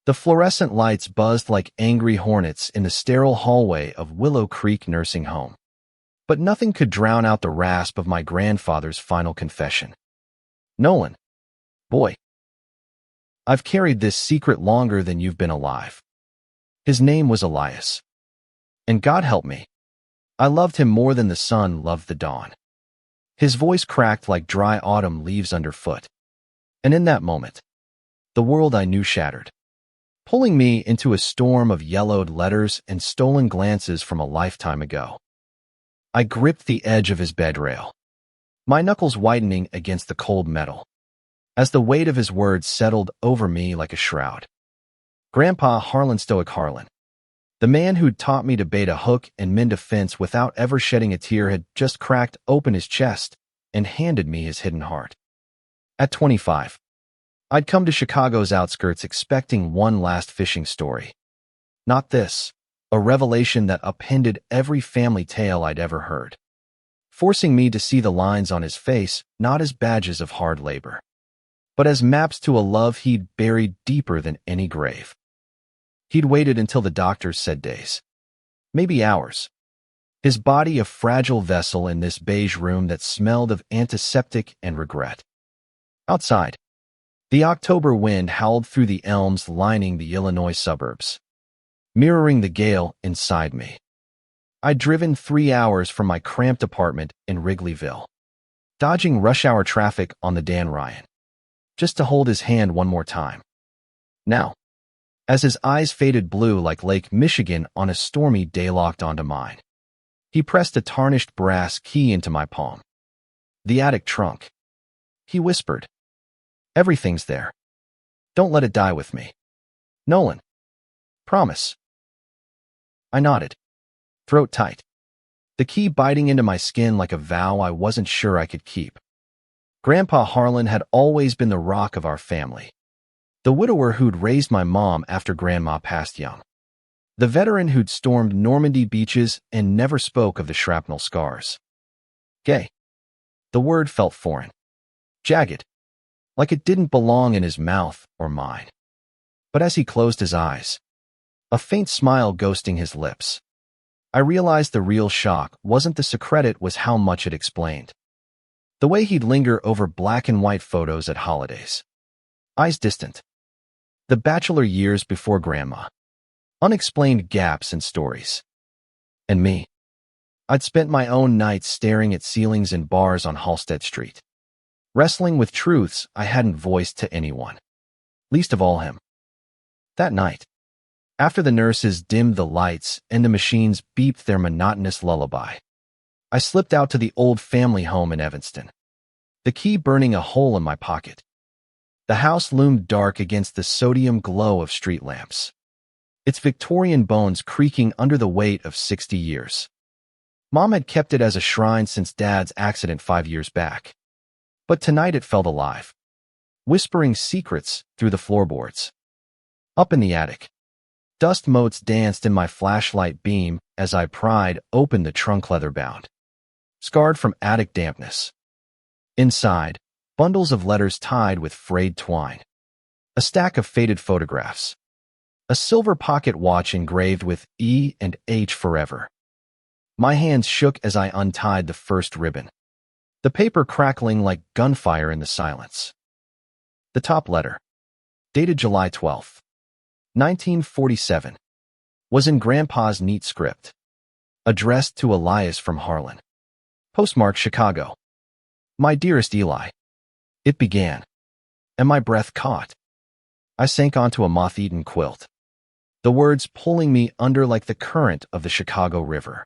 The fluorescent lights buzzed like angry hornets in the sterile hallway of Willow Creek Nursing Home. But nothing could drown out the rasp of my grandfather's final confession. Nolan, boy, I've carried this secret longer than you've been alive. His name was Elias. And God help me, I loved him more than the sun loved the dawn. His voice cracked like dry autumn leaves underfoot. And in that moment, the world I knew shattered, pulling me into a storm of yellowed letters and stolen glances from a lifetime ago. I gripped the edge of his bed rail, my knuckles whitening against the cold metal, as the weight of his words settled over me like a shroud. Grandpa Harlan Stoic Harlan, the man who'd taught me to bait a hook and mend a fence without ever shedding a tear, had just cracked open his chest and handed me his hidden heart. At 25, I'd come to Chicago's outskirts expecting one last fishing story. Not this, a revelation that upended every family tale I'd ever heard, forcing me to see the lines on his face not as badges of hard labor, but as maps to a love he'd buried deeper than any grave. He'd waited until the doctors said days, maybe hours, his body a fragile vessel in this beige room that smelled of antiseptic and regret. Outside, the October wind howled through the elms lining the Illinois suburbs, mirroring the gale inside me. I'd driven 3 hours from my cramped apartment in Wrigleyville, dodging rush-hour traffic on the Dan Ryan, just to hold his hand one more time. Now, as his eyes faded blue like Lake Michigan on a stormy day locked onto mine, he pressed a tarnished brass key into my palm. The attic trunk. He whispered, "Everything's there. Don't let it die with me. Nolan. Promise." I nodded, throat tight, the key biting into my skin like a vow I wasn't sure I could keep. Grandpa Harlan had always been the rock of our family, the widower who'd raised my mom after Grandma passed young, the veteran who'd stormed Normandy beaches and never spoke of the shrapnel scars. Gay. The word felt foreign, jagged, like it didn't belong in his mouth or mine. But as he closed his eyes, a faint smile ghosting his lips, I realized the real shock wasn't the secret, it was how much it explained. The way he'd linger over black and white photos at holidays, eyes distant. The bachelor years before Grandma, unexplained gaps in stories. And me, I'd spent my own nights staring at ceilings in bars on Halsted Street, wrestling with truths I hadn't voiced to anyone, least of all him. That night, after the nurses dimmed the lights and the machines beeped their monotonous lullaby, I slipped out to the old family home in Evanston, the key burning a hole in my pocket. The house loomed dark against the sodium glow of street lamps, its Victorian bones creaking under the weight of 60 years. Mom had kept it as a shrine since Dad's accident 5 years back. But tonight it felt alive, whispering secrets through the floorboards. Up in the attic, dust motes danced in my flashlight beam as I pried open the trunk, leather-bound, scarred from attic dampness. Inside, bundles of letters tied with frayed twine, a stack of faded photographs, a silver pocket watch engraved with E and H forever. My hands shook as I untied the first ribbon, the paper crackling like gunfire in the silence. The top letter, dated July 12, 1947, was in Grandpa's neat script, addressed to Elias from Harlan. Postmarked Chicago. My dearest Eli. It began, and my breath caught. I sank onto a moth-eaten quilt, the words pulling me under like the current of the Chicago River.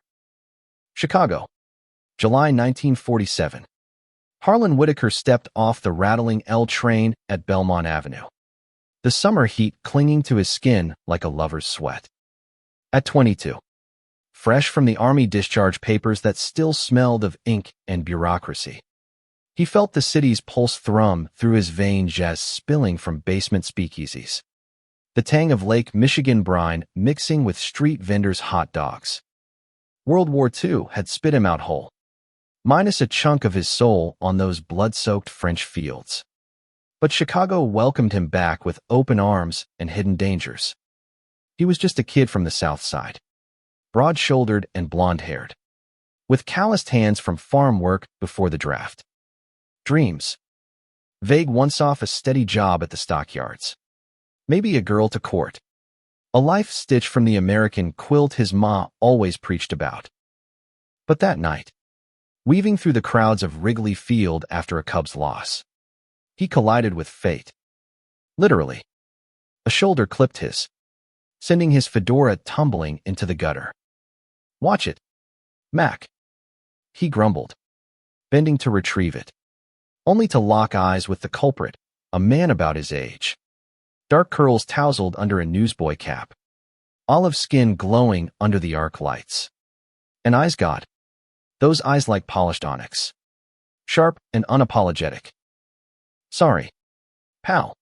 Chicago, July 1947. Harlan Whitaker stepped off the rattling L train at Belmont Avenue, the summer heat clinging to his skin like a lover's sweat. At 22, fresh from the Army discharge papers that still smelled of ink and bureaucracy, he felt the city's pulse thrum through his veins, jazz spilling from basement speakeasies, the tang of Lake Michigan brine mixing with street vendors' hot dogs. World War II had spit him out whole, minus a chunk of his soul on those blood-soaked French fields. But Chicago welcomed him back with open arms and hidden dangers. He was just a kid from the South Side, broad-shouldered and blonde-haired, with calloused hands from farm work before the draft. Dreams. Vague once-off a steady job at the stockyards. Maybe a girl to court. A life stitch from the American quilt his ma always preached about. But that night, weaving through the crowds of Wrigley Field after a Cubs loss, he collided with fate. Literally. A shoulder clipped his, sending his fedora tumbling into the gutter. "Watch it, Mac," he grumbled, bending to retrieve it, only to lock eyes with the culprit, a man about his age. Dark curls tousled under a newsboy cap, olive skin glowing under the arc lights. And eyes, God, those eyes like polished onyx, sharp and unapologetic. "Sorry, pal."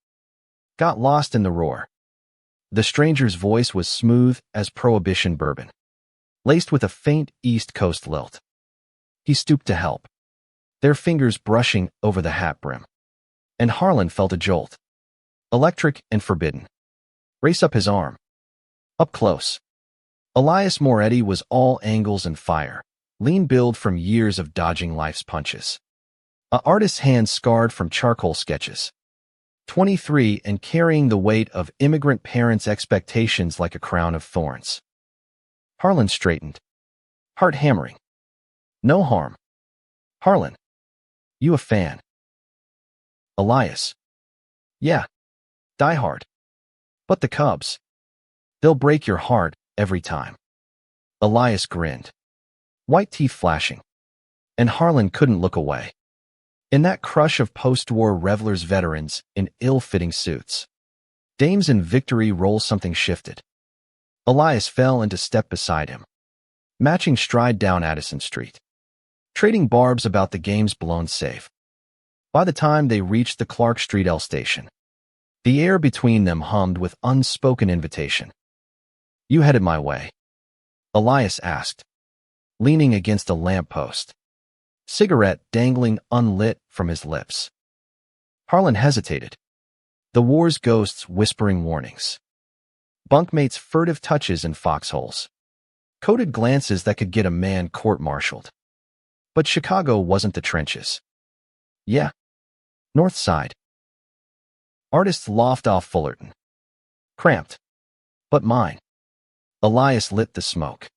Got lost in the roar. The stranger's voice was smooth as Prohibition bourbon, laced with a faint East Coast lilt. He stooped to help, their fingers brushing over the hat brim. And Harlan felt a jolt, electric and forbidden, race up his arm. Up close. Elias Moretti was all angles and fire, lean build from years of dodging life's punches. A artist's hand scarred from charcoal sketches. 23 and carrying the weight of immigrant parents' expectations like a crown of thorns. Harlan straightened, heart hammering. "No harm. Harlan, you a fan?" Elias. "Yeah. Die hard. But the Cubs, they'll break your heart every time." Elias grinned, white teeth flashing, and Harlan couldn't look away. In that crush of post-war revelers, veterans in ill-fitting suits, dames in victory roll, something shifted. Elias fell into step beside him, matching stride down Addison Street, trading barbs about the game's blown safe. By the time they reached the Clark Street L station, the air between them hummed with unspoken invitation. "You headed my way?" Elias asked, leaning against a lamppost, cigarette dangling unlit from his lips. Harlan hesitated, the war's ghosts whispering warnings, bunkmates' furtive touches in foxholes, coded glances that could get a man court-martialed. But Chicago wasn't the trenches. "Yeah. North Side. Artist's loft off Fullerton. Cramped. But mine." Elias lit the smoke,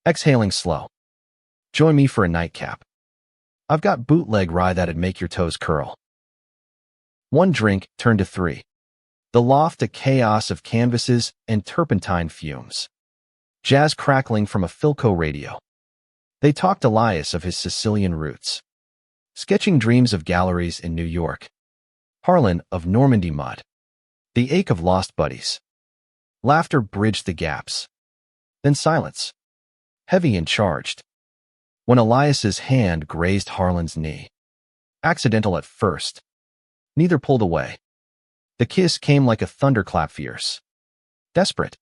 exhaling slow. "Join me for a nightcap. I've got bootleg rye that'd make your toes curl." One drink turned to three. The loft a chaos of canvases and turpentine fumes. Jazz crackling from a Philco radio. They talked Elias of his Sicilian roots, sketching dreams of galleries in New York. Harlan of Normandy mud. The ache of lost buddies. Laughter bridged the gaps. Then silence, heavy and charged, when Elias's hand grazed Harlan's knee. Accidental at first. Neither pulled away. The kiss came like a thunderclap, fierce, desperate,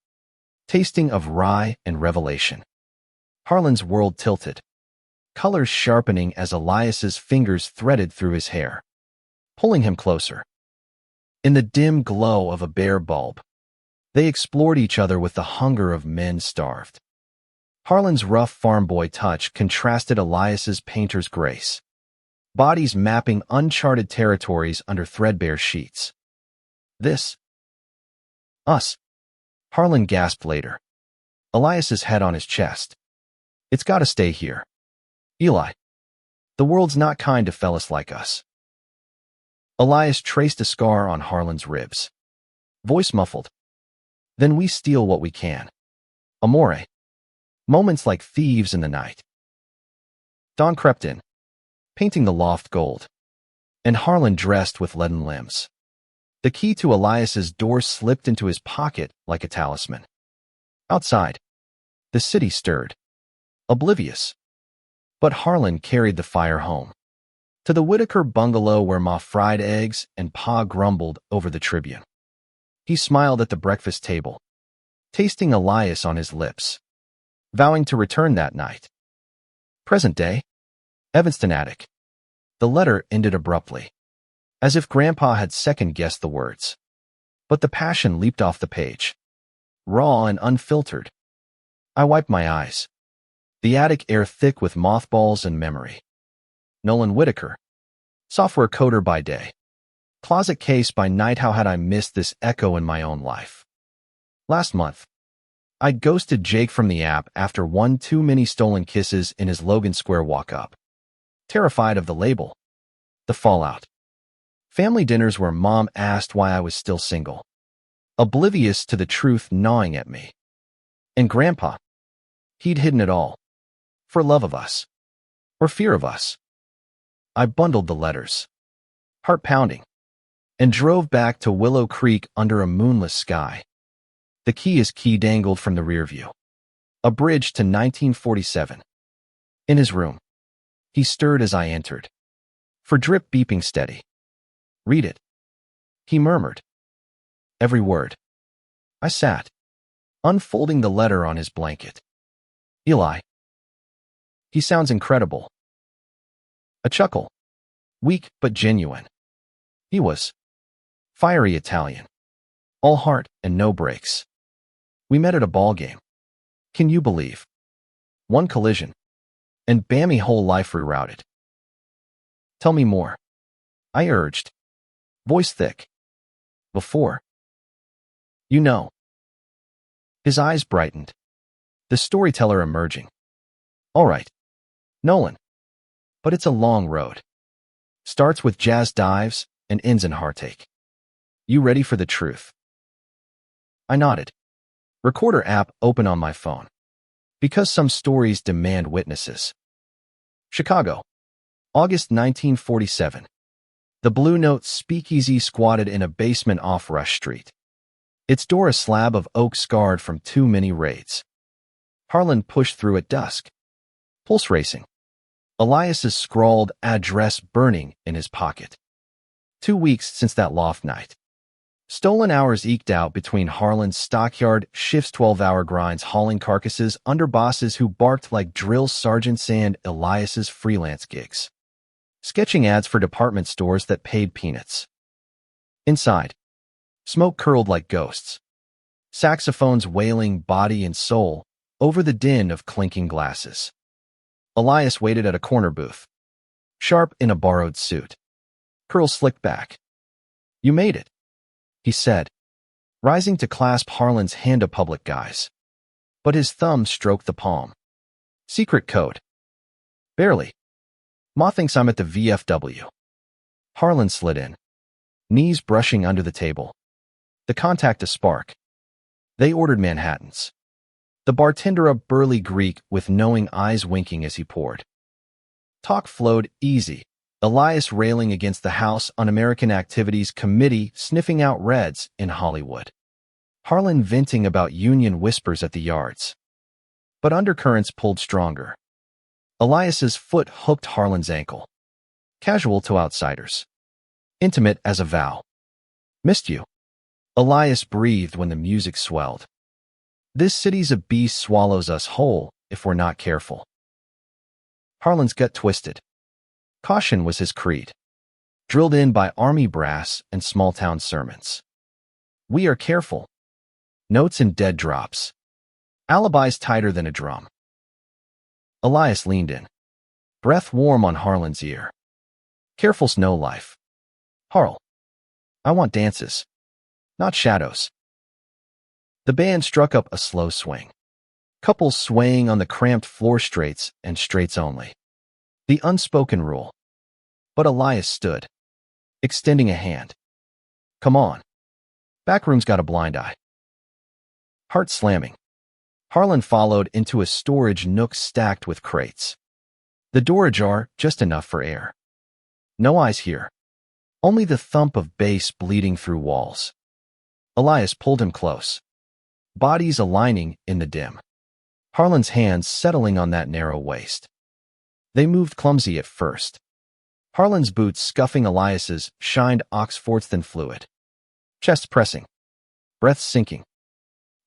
tasting of rye and revelation. Harlan's world tilted, colors sharpening as Elias's fingers threaded through his hair, pulling him closer. In the dim glow of a bare bulb, they explored each other with the hunger of men starved. Harlan's rough farm boy touch contrasted Elias's painter's grace, bodies mapping uncharted territories under threadbare sheets. "This? Us?" Harlan gasped later, Elias's head on his chest. "It's gotta stay here. Eli, the world's not kind to fellas like us." Elias traced a scar on Harlan's ribs, voice muffled. "Then we steal what we can. Amore. Moments like thieves in the night." Dawn crept in, painting the loft gold, and Harlan dressed with leaden limbs. The key to Elias's door slipped into his pocket like a talisman. Outside, the city stirred, oblivious. But Harlan carried the fire home, to the Whitaker bungalow where Ma fried eggs and Pa grumbled over the Tribune. He smiled at the breakfast table, tasting Elias on his lips, vowing to return that night. Present day, Evanston attic. The letter ended abruptly. as if Grandpa had second-guessed the words. But the passion leaped off the page, raw and unfiltered. I wiped my eyes, the attic air thick with mothballs and memory. Nolan Whitaker, software coder by day, closet case by night. How had I missed this echo in my own life? Last month, I'd ghosted Jake from the app after one too many stolen kisses in his Logan Square walk-up. Terrified of the label, the fallout. Family dinners where Mom asked why I was still single, oblivious to the truth gnawing at me. And Grandpa, he'd hidden it all, for love of us, or fear of us. I bundled the letters, heart pounding, and drove back to Willow Creek under a moonless sky. The key dangled from the rear view, a bridge to 1947. In his room, he stirred as I entered, for drip beeping steady. Read it, he murmured. Every word. I sat, unfolding the letter on his blanket. Eli. He sounds incredible. A chuckle, weak but genuine. He was fiery Italian, all heart and no brakes. We met at a ball game. Can you believe? One collision, and bammy whole life rerouted. Tell me more, I urged, voice thick. Before. You know. His eyes brightened, the storyteller emerging. All right, Nolan. But it's a long road. Starts with jazz dives and ends in heartache. You ready for the truth? I nodded. Recorder app open on my phone. Because some stories demand witnesses. Chicago, August 1947. The Blue Note speakeasy squatted in a basement off Rush Street. Its door a slab of oak scarred from too many raids. Harlan pushed through at dusk, pulse racing. Elias's scrawled address burning in his pocket. 2 weeks since that loft night. Stolen hours eked out between Harlan's stockyard shifts, 12-hour grinds hauling carcasses under bosses who barked like drill sergeants, and Elias's freelance gigs. Sketching ads for department stores that paid peanuts. Inside, smoke curled like ghosts. Saxophones wailing body and soul over the din of clinking glasses. Elias waited at a corner booth, sharp in a borrowed suit. Curls slicked back. You made it, he said, rising to clasp Harlan's hand. A public guise. But his thumb stroked the palm. Secret code. Barely. Ma thinks I'm at the VFW. Harlan slid in, knees brushing under the table. The contact a spark. They ordered Manhattans. The bartender, a burly Greek with knowing eyes winking as he poured. Talk flowed easy, Elias railing against the House Un-American Activities Committee, sniffing out reds in Hollywood. Harlan venting about union whispers at the yards. But undercurrents pulled stronger. Elias's foot hooked Harlan's ankle. Casual to outsiders. Intimate as a vow. Missed you. Elias breathed when the music swelled. This city's a beast, swallows us whole if we're not careful. Harlan's gut twisted. Caution was his creed, drilled in by army brass and small-town sermons. We are careful. Notes in dead drops. Alibis tighter than a drum. Elias leaned in, breath warm on Harlan's ear. Careful's no life. Harl, I want dances, not shadows. The band struck up a slow swing. Couples swaying on the cramped floor, straights and straights only. The unspoken rule. But Elias stood, extending a hand. Come on. Backroom's got a blind eye. Heart slamming. Harlan followed into a storage nook stacked with crates. The door ajar, just enough for air. No eyes here. Only the thump of bass bleeding through walls. Elias pulled him close. Bodies aligning in the dim. Harlan's hands settling on that narrow waist. They moved clumsy at first. Harlan's boots scuffing Elias's shined oxfords than fluid. Chest pressing. Breath sinking.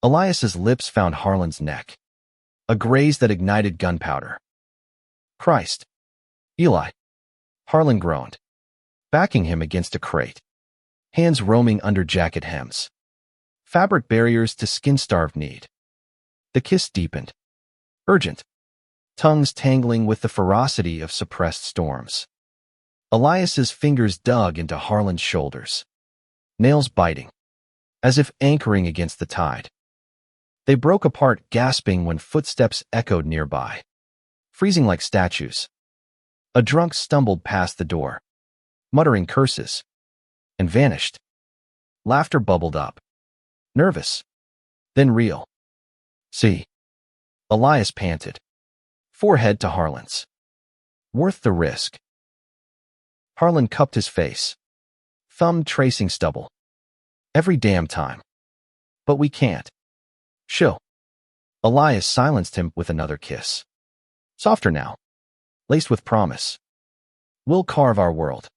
Elias's lips found Harlan's neck. A graze that ignited gunpowder. Christ. Eli. Harlan groaned. backing him against a crate, hands roaming under jacket hems. Fabric barriers to skin-starved need. The kiss deepened. Urgent. Tongues tangling with the ferocity of suppressed storms. Elias's fingers dug into Harlan's shoulders, nails biting, as if anchoring against the tide. They broke apart, gasping when footsteps echoed nearby, freezing like statues. A drunk stumbled past the door, muttering curses, and vanished. Laughter bubbled up. Nervous, then real. See. Elias panted, forehead to Harlan's. Worth the risk. Harlan cupped his face, thumb tracing stubble. Every damn time. But we can't. Chill. Elias silenced him with another kiss. Softer now, laced with promise. We'll carve our world.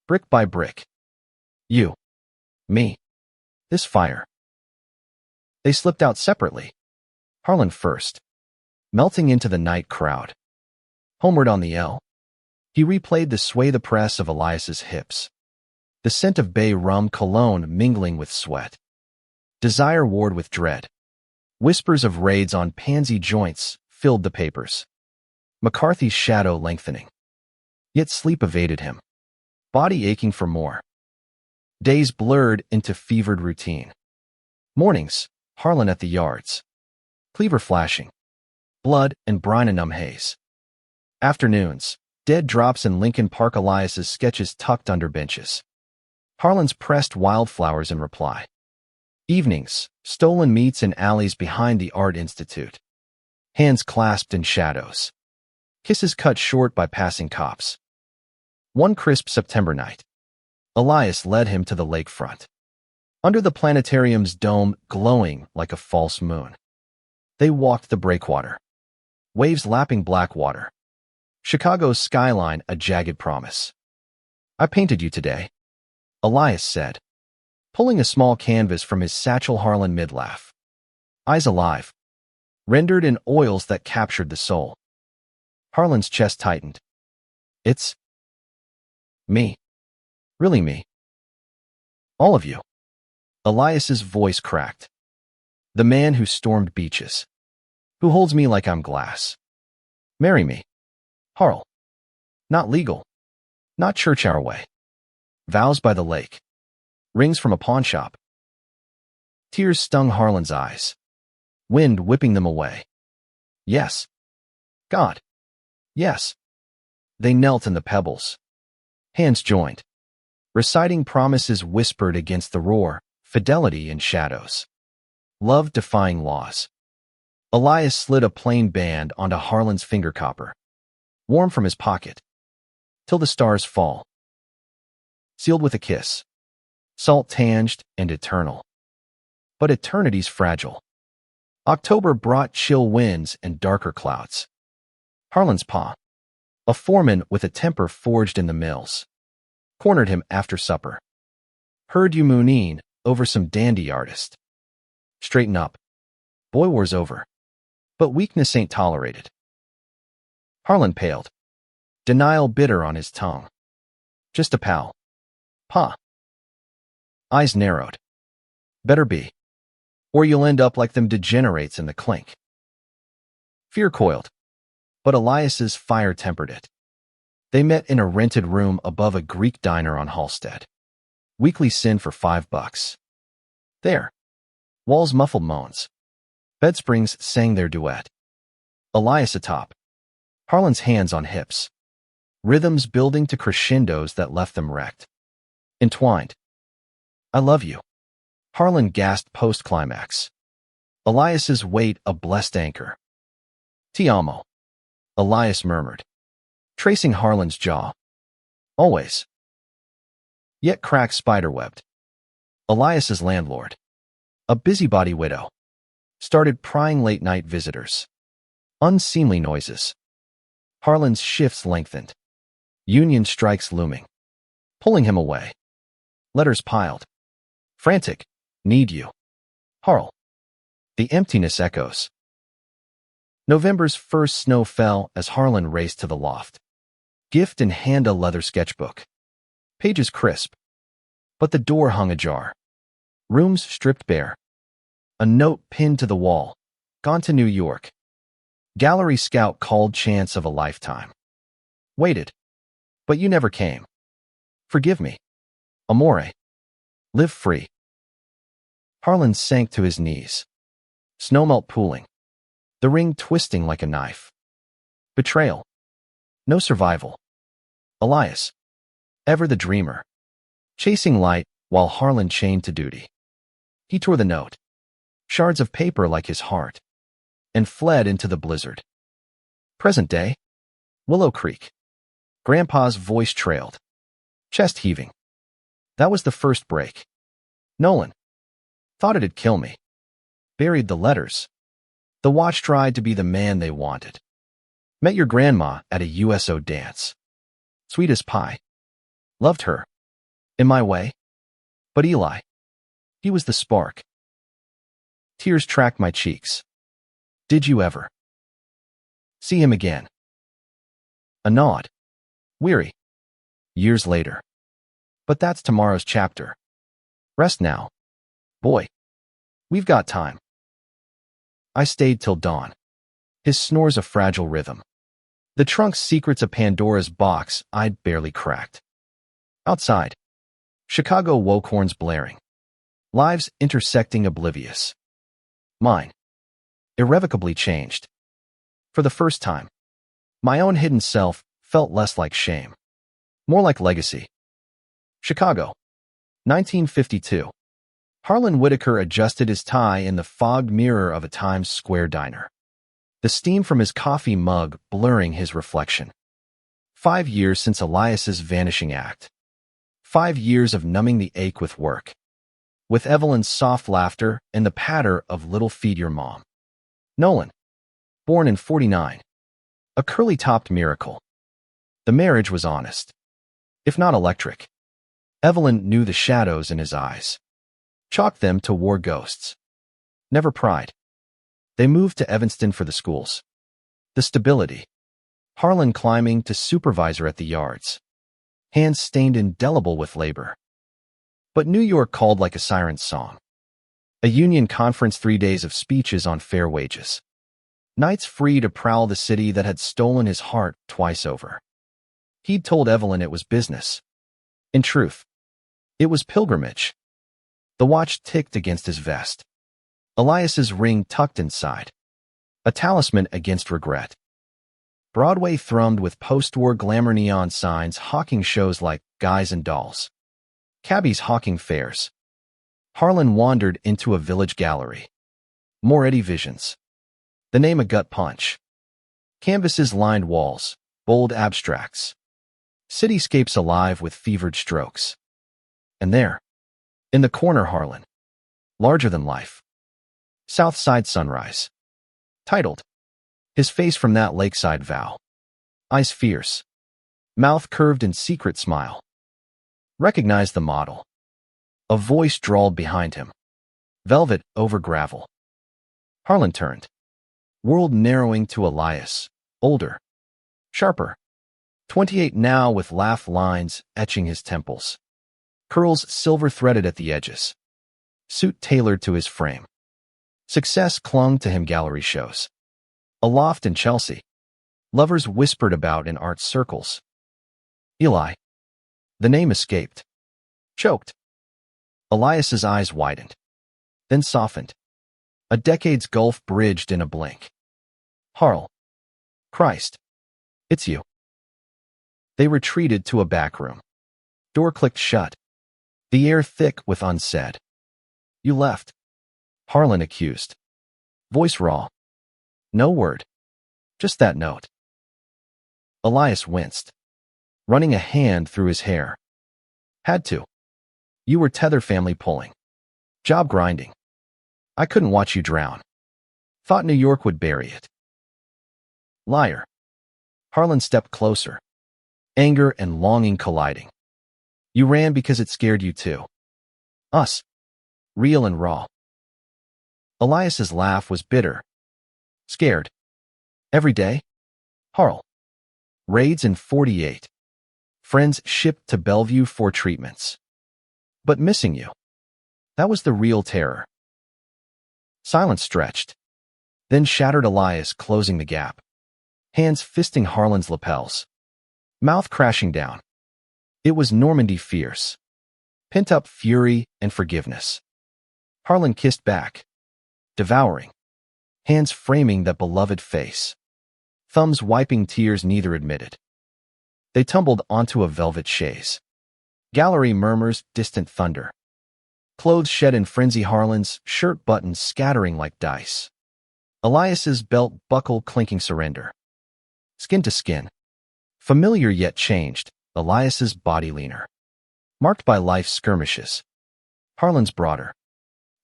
Brick by brick. You. Me. This fire. They slipped out separately. Harlan first, melting into the night crowd. Homeward on the L. He replayed the sway the press of Elias's hips. The scent of bay rum cologne mingling with sweat. Desire warred with dread. Whispers of raids on pansy joints filled the papers. McCarthy's shadow lengthening. Yet sleep evaded him, body aching for more. Days blurred into fevered routine. Mornings, Harlan at the yards. Cleaver flashing. Blood and brine a numb haze. Afternoons, dead drops in Lincoln Park, Elias's sketches tucked under benches. Harlan's pressed wildflowers in reply. Evenings, stolen meats in alleys behind the Art Institute. Hands clasped in shadows. Kisses cut short by passing cops. One crisp September night, Elias led him to the lakefront. Under the planetarium's dome glowing like a false moon. They walked the breakwater. Waves lapping black water. Chicago's skyline a jagged promise. I painted you today, Elias said, pulling a small canvas from his satchel. Harlan mid-laugh. Eyes alive. Rendered in oils that captured the soul. Harlan's chest tightened. It's me. Really me. All of you. Elias's voice cracked. The man who stormed beaches. Who holds me like I'm glass. Marry me. Harl. Not legal. Not church our way. Vows by the lake. Rings from a pawn shop. Tears stung Harlan's eyes. Wind whipping them away. Yes. God. Yes. They knelt in the pebbles. Hands joined. Reciting promises whispered against the roar, fidelity in shadows. Love defying laws. Elias slid a plain band onto Harlan's finger copper. Warm from his pocket. Till the stars fall. Sealed with a kiss. Salt-tanged and eternal. But eternity's fragile. October brought chill winds and darker clouds. Harlan's pa, a foreman with a temper forged in the mills, cornered him after supper. Heard you mooning over some dandy artist. Straighten up. Boy war's over. But weakness ain't tolerated. Harlan paled. Denial bitter on his tongue. Just a pal. Pa. Eyes narrowed. Better be. Or you'll end up like them degenerates in the clink. Fear coiled. But Elias's fire tempered it. They met in a rented room above a Greek diner on Halstead. Weekly sin for $5. There. Walls muffled moans. Bedsprings sang their duet. Elias atop. Harlan's hands on hips. Rhythms building to crescendos that left them wrecked. Entwined. I love you. Harlan gasped post-climax. Elias's weight a blessed anchor. Ti amo. Elias murmured, tracing Harlan's jaw. Always. Yet crack spiderwebbed. Elias's landlord, a busybody widow, started prying late-night visitors. Unseemly noises. Harlan's shifts lengthened. Union strikes looming. Pulling him away. Letters piled. Frantic. Need you. Harl. The emptiness echoes. November's first snow fell as Harlan raced to the loft. Gift in hand a leather sketchbook. Pages crisp. But the door hung ajar. Rooms stripped bare. A note pinned to the wall. Gone to New York. Gallery scout called chance of a lifetime. Waited. But you never came. Forgive me. Amore. Live free. Harlan sank to his knees. Snowmelt pooling. The ring twisting like a knife. Betrayal. No survival. Elias. Ever the dreamer. Chasing light while Harlan chained to duty. He tore the note. Shards of paper like his heart. And fled into the blizzard. Present day. Willow Creek. Grandpa's voice trailed. Chest heaving. That was the first break. Nolan. Thought it'd kill me. Buried the letters. The watch tried to be the man they wanted. Met your grandma at a USO dance. Sweet as pie. Loved her. In my way. But Eli. He was the spark. Tears tracked my cheeks. Did you ever see him again? A nod. Weary. Years later. But that's tomorrow's chapter. Rest now. Boy. We've got time. I stayed till dawn. His snores a fragile rhythm. The trunk's secrets a Pandora's box I'd barely cracked. Outside. Chicago woke horns blaring. Lives intersecting oblivious. Mine. Irrevocably changed. For the first time. My own hidden self felt less like shame. More like legacy. Chicago. 1952. Harlan Whitaker adjusted his tie in the fogged mirror of a Times Square diner. The steam from his coffee mug blurring his reflection. 5 years since Elias's vanishing act. 5 years of numbing the ache with work. With Evelyn's soft laughter and the patter of little feed your mom. Nolan. Born in 49. A curly-topped miracle. The marriage was honest. If not electric. Evelyn knew the shadows in his eyes. Chalked them to war ghosts. Never pride. They moved to Evanston for the schools. The stability. Harlan climbing to supervisor at the yards. Hands stained indelible with labor. But New York called like a siren's song. A union conference, 3 days of speeches on fair wages. Nights free to prowl the city that had stolen his heart twice over. He'd told Evelyn it was business. In truth, it was pilgrimage. The watch ticked against his vest. Elias's ring tucked inside. A talisman against regret. Broadway thrummed with post-war glamour neon signs hawking shows like Guys and Dolls. Cabbies hawking fares. Harlan wandered into a village gallery. Moretti visions. The name a gut punch. Canvases lined walls, bold abstracts. Cityscapes alive with fevered strokes. And there, in the corner, Harlan. Larger than life. South Side Sunrise. Titled. His face from that lakeside vow. Eyes fierce. Mouth curved in secret smile. Recognized the model. A voice drawled behind him. Velvet over gravel. Harlan turned. World narrowing to Elias. Older. Sharper. 28 now with laugh lines etching his temples. Curls silver-threaded at the edges. Suit tailored to his frame. Success clung to him, gallery shows. Aloft in Chelsea. Lovers whispered about in art circles. Eli. The name escaped. Choked. Elias's eyes widened. Then softened. A decade's gulf bridged in a blink. Harl. Christ. It's you. They retreated to a back room. Door clicked shut. The air thick with unsaid. You left. Harlan accused. Voice raw. No word. Just that note. Elias winced. Running a hand through his hair. Had to. You were tether family pulling. Job grinding. I couldn't watch you drown. Thought New York would bury it. Liar. Harlan stepped closer. Anger and longing colliding. You ran because it scared you too. Us. Real and raw. Elias's laugh was bitter. Scared. Every day? Harl. Raids in 48. Friends shipped to Bellevue for treatments. But missing you. That was the real terror. Silence stretched. Then shattered Elias, closing the gap. Hands fisting Harlan's lapels. Mouth crashing down. It was Normandy fierce. Pent-up fury and forgiveness. Harlan kissed back. Devouring. Hands framing that beloved face. Thumbs wiping tears neither admitted. They tumbled onto a velvet chaise. Gallery murmurs, distant thunder. Clothes shed in frenzy, Harlan's shirt buttons scattering like dice. Elias's belt buckle clinking surrender. Skin to skin. Familiar yet changed, Elias's body leaner. Marked by life's skirmishes. Harlan's broader.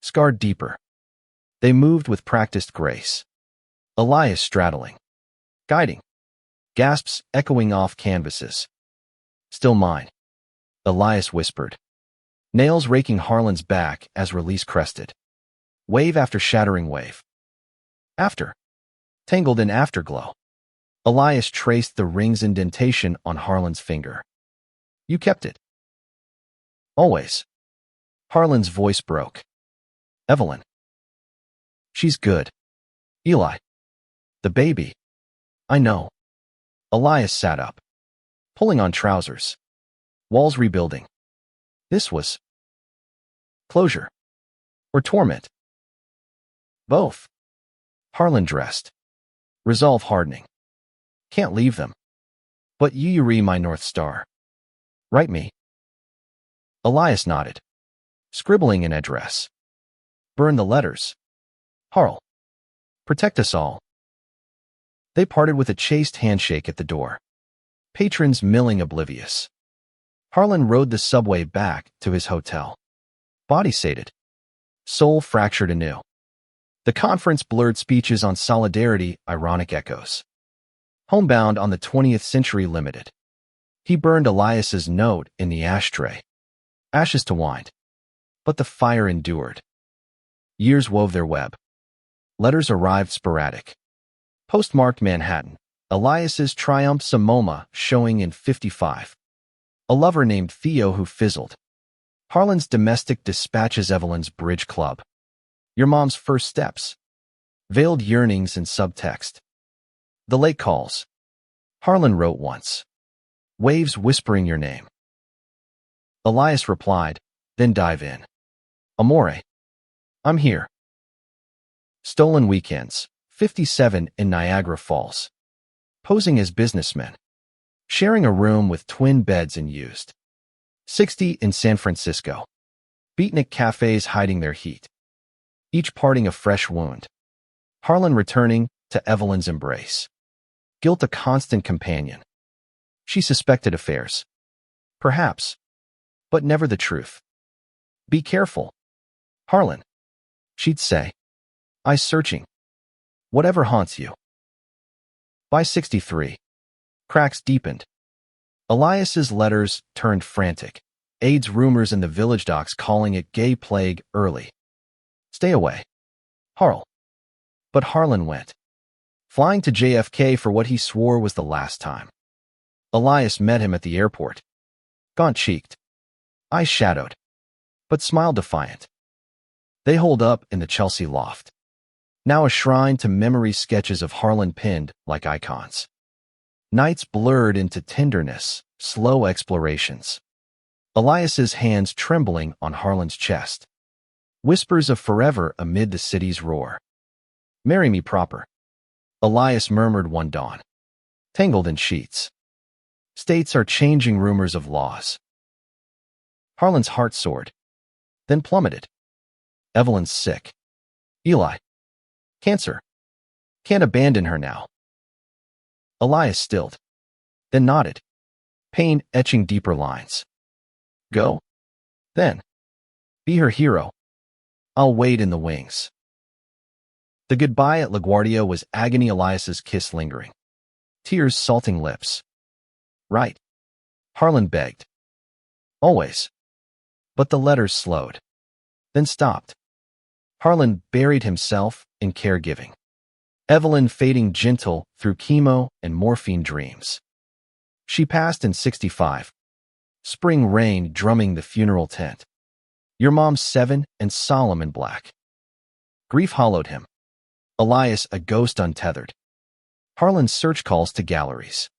Scarred deeper. They moved with practiced grace. Elias straddling. Guiding. Gasps echoing off canvases. Still mine. Elias whispered. Nails raking Harlan's back as release crested. Wave after shattering wave. After. Tangled in afterglow. Elias traced the ring's indentation on Harlan's finger. You kept it. Always. Harlan's voice broke. Evelyn. She's good. Eli. The baby. I know. Elias sat up. Pulling on trousers. Walls rebuilding. This was closure. Or torment. Both. Harlan dressed. Resolve hardening. Can't leave them. But you re my North Star. Write me. Elias nodded. Scribbling an address. Burn the letters. Harl. Protect us all. They parted with a chaste handshake at the door. Patrons milling oblivious. Harlan rode the subway back to his hotel. Body sated. Soul fractured anew. The conference blurred speeches on solidarity, ironic echoes. Homebound on the 20th Century Limited. He burned Elias's note in the ashtray. Ashes to wind. But the fire endured. Years wove their web. Letters arrived sporadic. Postmarked Manhattan. Elias's Triumph Sonoma showing in 55. A lover named Theo who fizzled. Harlan's domestic dispatches, Evelyn's bridge club. Your mom's first steps. Veiled yearnings in subtext. The late calls. Harlan wrote once. Waves whispering your name. Elias replied, then dive in. Amore. I'm here. Stolen weekends. 57 in Niagara Falls. Posing as businessmen. Sharing a room with twin beds and used. 60 in San Francisco. Beatnik cafes hiding their heat. Each parting a fresh wound. Harlan returning to Evelyn's embrace. Guilt a constant companion. She suspected affairs. Perhaps. But never the truth. Be careful. Harlan. She'd say. Eyes searching. Whatever haunts you. By 63. Cracks deepened. Elias's letters turned frantic. AIDS rumors in the village docs calling it gay plague early. Stay away. Harl. But Harlan went. Flying to JFK for what he swore was the last time. Elias met him at the airport. Gaunt-cheeked. Eyes shadowed. But smiled defiant. They holed up in the Chelsea loft. Now a shrine to memory sketches of Harlan pinned like icons. Nights blurred into tenderness, slow explorations. Elias's hands trembling on Harlan's chest. Whispers of forever amid the city's roar. Marry me proper. Elias murmured one dawn. Tangled in sheets. States are changing, rumors of laws. Harlan's heart soared. Then plummeted. Evelyn's sick. Eli. Cancer. Can't abandon her now. Elias stilled. Then nodded. Pain etching deeper lines. Go. Then. Be her hero. I'll wait in the wings. The goodbye at LaGuardia was agony, Elias's kiss lingering. Tears salting lips. Right. Harlan begged. Always. But the letters slowed. Then stopped. Harlan buried himself in caregiving. Evelyn fading gentle through chemo and morphine dreams. She passed in 65. Spring rain drumming the funeral tent. Your mom's 7 and solemn in black. Grief hollowed him. Elias, a ghost untethered. Harlan's search calls to galleries.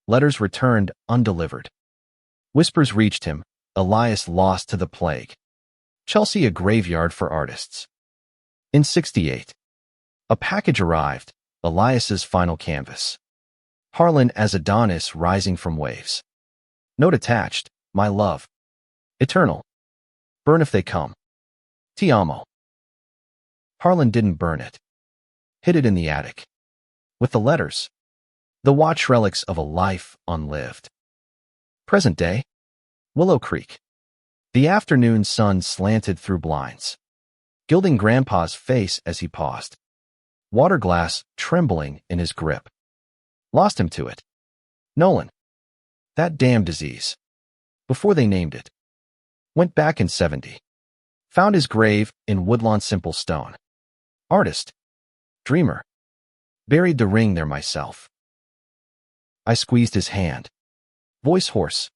Letters returned undelivered. Whispers reached him. Elias lost to the plague. Chelsea, a graveyard for artists. In 68. A package arrived. Elias's final canvas. Harlan as Adonis rising from waves. Note attached. My love. Eternal. Burn if they come. Ti amo. Harlan didn't burn it. Hid it in the attic. With the letters. The watch relics of a life unlived. Present day. Willow Creek. The afternoon sun slanted through blinds, gilding Grandpa's face as he paused. Water glass trembling in his grip. Lost him to it. Nolan. That damn disease. Before they named it. Went back in 70. Found his grave in Woodlawn Simple Stone. Artist. Dreamer. Buried the ring there myself. I squeezed his hand. Voice hoarse.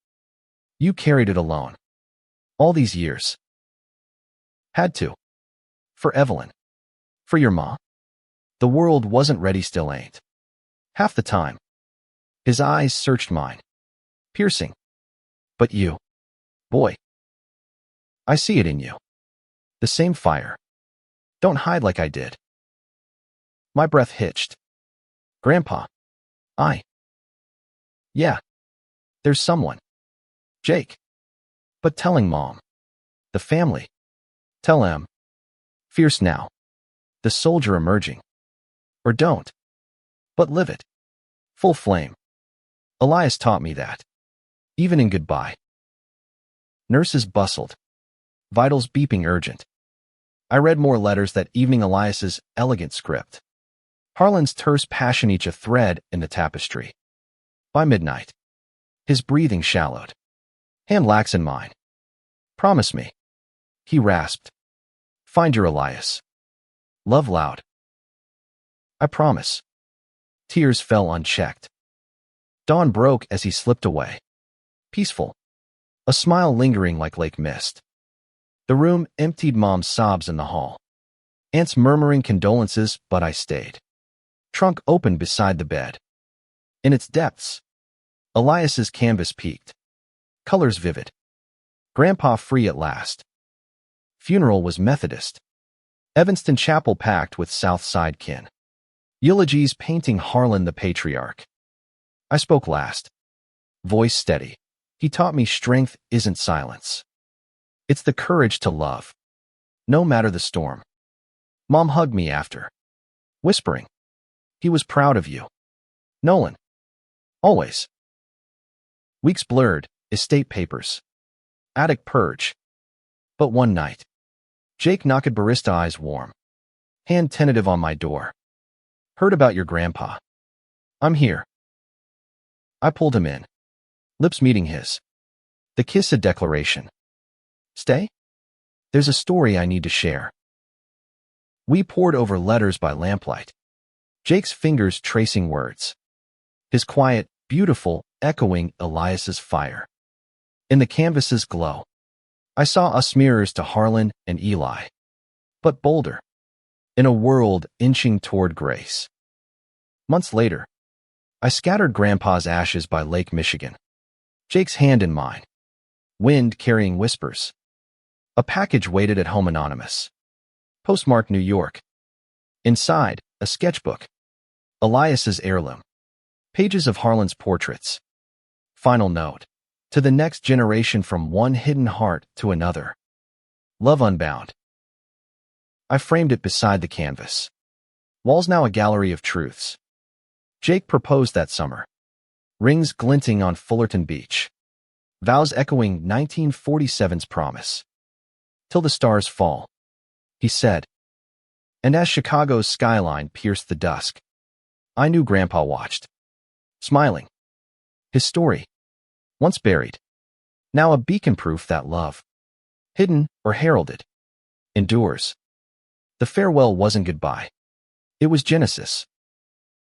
You carried it alone. All these years. Had to. For Evelyn. For your ma. The world wasn't ready, still ain't. Half the time. His eyes searched mine. Piercing. But you. Boy. I see it in you. The same fire. Don't hide like I did. My breath hitched. Grandpa. Yeah. There's someone. Jake. But telling Mom. The family. Tell em. Fierce now. The soldier emerging. Or don't. But live it. Full flame. Elias taught me that. Even in goodbye. Nurses bustled. Vitals beeping urgent. I read more letters that evening. Elias's elegant script. Harlan's terse passion, each a thread in the tapestry. By midnight. His breathing shallowed. Hand lax in mine. Promise me. He rasped. Find your Elias. Love loud. I promise. Tears fell unchecked. Dawn broke as he slipped away. Peaceful. A smile lingering like lake mist. The room emptied. Mom's sobs in the hall. Aunt's murmuring condolences, but I stayed. Trunk opened beside the bed. In its depths, Elias's canvas peaked. Colors vivid. Grandpa free at last. Funeral was Methodist. Evanston Chapel packed with South Side kin. Eulogies painting Harlan the patriarch. I spoke last. Voice steady. He taught me strength isn't silence. It's the courage to love. No matter the storm. Mom hugged me after. Whispering. He was proud of you. Nolan. Always. Weeks blurred. Estate papers. Attic purge. But one night. Jake knocked, barista eyes warm. Hand tentative on my door. Heard about your grandpa. I'm here. I pulled him in. Lips meeting his. The kiss a declaration. Stay? There's a story I need to share. We pored over letters by lamplight. Jake's fingers tracing words. His quiet, beautiful, echoing Elias's fire. In the canvas's glow, I saw us mirrors to Harlan and Eli. But bolder. In a world inching toward grace. Months later, I scattered Grandpa's ashes by Lake Michigan. Jake's hand in mine. Wind carrying whispers. A package waited at home, anonymous. Postmarked New York. Inside, a sketchbook. Elias's heirloom. Pages of Harlan's portraits. Final note. To the next generation, from one hidden heart to another. Love unbound. I framed it beside the canvas. Walls now a gallery of truths. Jake proposed that summer. Rings glinting on Fullerton Beach. Vows echoing 1947's promise. Till the stars fall. He said. And as Chicago's skyline pierced the dusk, I knew Grandpa watched. Smiling. His story. Once buried. Now a beacon proof that love. Hidden or heralded. Endures. The farewell wasn't goodbye. It was Genesis.